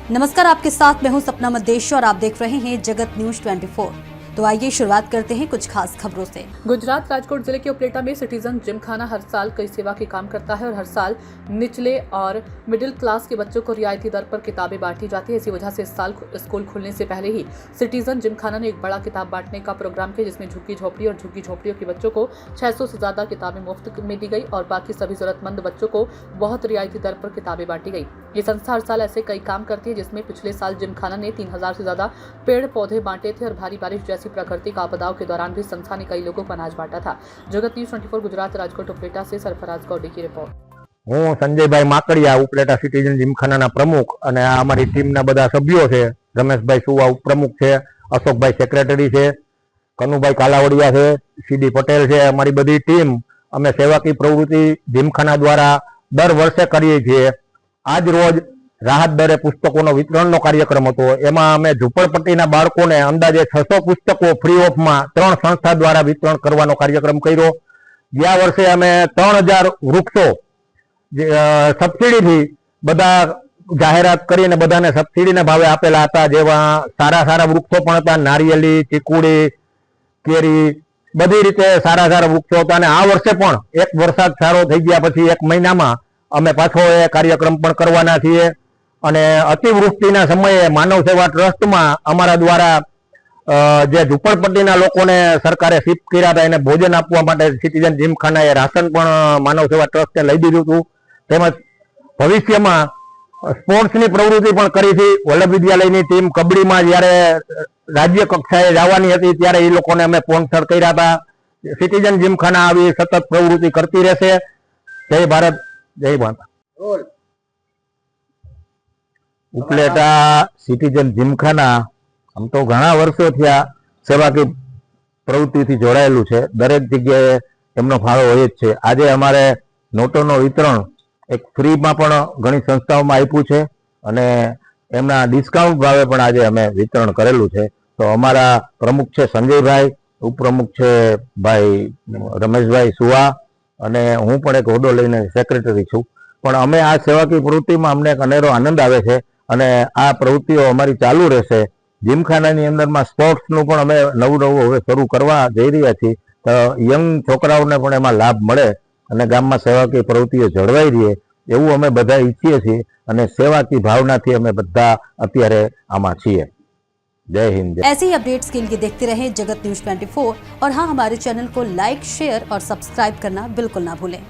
नमस्कार, आपके साथ मैं हूं सपना मदेश और आप देख रहे हैं जगत न्यूज 24। तो आइए शुरुआत करते हैं कुछ खास खबरों से। गुजरात राजकोट जिले के उपलेटा में सिटीजन जिमखाना हर साल कई सेवा के काम करता है और हर साल निचले और मिडिल क्लास के बच्चों को रियायती दर पर किताबें बांटी जाती है। इसी वजह से इस साल स्कूल खुलने से पहले ही सिटीजन जिमखाना ने एक बड़ा किताब बांटने का प्रोग्राम किया, जिसमें झुग्गी झोपड़ी और झुग्गी झोपड़ियों के बच्चों को 600 से ज्यादा किताबें मुफ्त में दी गई और बाकी सभी जरूरतमंद बच्चों को बहुत रियायती दर पर किताबें बांटी गई। ये संस्था हर साल ऐसे कई काम करती है, जिसमें पिछले साल जिमखाना ने 3000 से ज्यादा पेड़ पौधे बांटे थे और भारी बारिश जैसी प्राकृतिक आपदाओं के दौरान भी संस्था ने कई लोगों को अनाज बांटा था। जगत न्यूज 24 गुजरात राजकोट उपलेटा से सरफराज गौडी की रिपोर्ट। હું સંજયભાઈ માકડિયા ઉપલેટા સિટીઝન જીમખાનાના પ્રમુખ અને આ અમારી ટીમના બધા સભ્યો છે। રમેશભાઈ સુવા ઉપપ્રમુખ છે, અશોકભાઈ સેક્રેટરી છે, કનુભાઈ કાલાવડિયા છે, સીડી પટેલ છે। અમારી બધી ટીમ અમે સેવાકીય પ્રવૃત્તિ જીમખાના દ્વારા દર વર્ષે કરીએ છીએ। આજ રોજ રાહત દરે પુસ્તકોનો વિતરણનો કાર્યક્રમ હતો। એમાં અમે ઝૂંપડપટ્ટીના બાળકોને અંદાજે 600 પુસ્તકો ફ્રી ઓફમાં 3 સંસ્થા દ્વારા વિતરણ કરવાનો કાર્યક્રમ કર્યો। ગયા વર્ષે અમે 3000 વૃક્ષો સબસિડીથી બધા જાહેરાત કરીને બધાને સબસિડીના ભાવે આપેલા હતા। જેવા સારા વૃક્ષો પણ હતા, નારિયેલી, ચીકુડી, કેરી, બધી રીતે સારા વૃક્ષો હતા। અને આ વર્ષે પણ એક વરસાદ સારો થઈ ગયા પછી 1 મહિનામાં અમે પાછો એ કાર્યક્રમ પણ કરવાના છીએ। અને અતિવૃષ્ટિના સમયે માનવ સેવા ટ્રસ્ટમાં અમારા દ્વારા જે ઝૂંપડપટ્ટીના લોકોને સરકારે શિફ્ટ કર્યા હતા એને ભોજન આપવા માટે સિટીઝન જીમખાનાએ રાશન પણ માનવ સેવા ટ્રસ્ટને લઈ દીધું હતું। તેમજ ભવિષ્યમાં સ્પોર્ટ્સની પ્રવૃત્તિ પણ કરી હતી। વલ્લભ વિદ્યાલયની ટીમ કબડ્ડીમાં જ્યારે રાજ્ય કક્ષાએ જવાની હતી ત્યારે એ લોકોને અમે સ્પોન્સર કર્યા હતા। સિટીઝન જીમખાના આવી સતત પ્રવૃત્તિ કરતી રહેશે। જય ભારત, જય માતા। ઉપલેટા સિટીઝન જીમખાના આમ તો ઘણા વર્ષો થયા સેવાકીય પ્રવૃત્તિથી જોડાયેલું છે। દરેક જગ્યાએ એમનો ફાળો હોય જ છે। આજે અમારે નોટોનો વિતરણ એક ફ્રીમાં પણ ઘણી સંસ્થાઓમાં આપ્યું છે અને એમના ડિસ્કાઉન્ટ ભાવે પણ આજે અમે વિતરણ કરેલું છે। તો અમારા પ્રમુખ છે સંજયભાઈ, ઉપપ્રમુખ છે ભાઈ રમેશભાઈ સુવા અને હું પણ એક હોદ્દો લઈને સેક્રેટરી છું। પણ અમે આ સેવાકીય પ્રવૃત્તિમાં અમને એક અનેરો આનંદ આવે છે અને આ પ્રવૃત્તિઓ અમારી ચાલુ રહેશે। જીમખાનાની અંદરમાં સ્પોર્ટ્સનું પણ અમે નવું હવે શરૂ કરવા જઈ રહ્યા છીએ। તો યંગ છોકરાઓને પણ એમાં લાભ મળે અને ગામમાં સેવાકીય પ્રવૃત્તિઓ જળવાઈ રહે એવું અમે બધા ઈચ્છીએ છીએ અને સેવાકીય ભાવનાથી અમે બધા અત્યારે આમાં છીએ। जय हिंद। ऐसे ही अपडेट्स के लिए देखते रहें जगत न्यूज 24 और हाँ, हमारे चैनल को लाइक, शेयर और सब्सक्राइब करना बिल्कुल ना भूलें।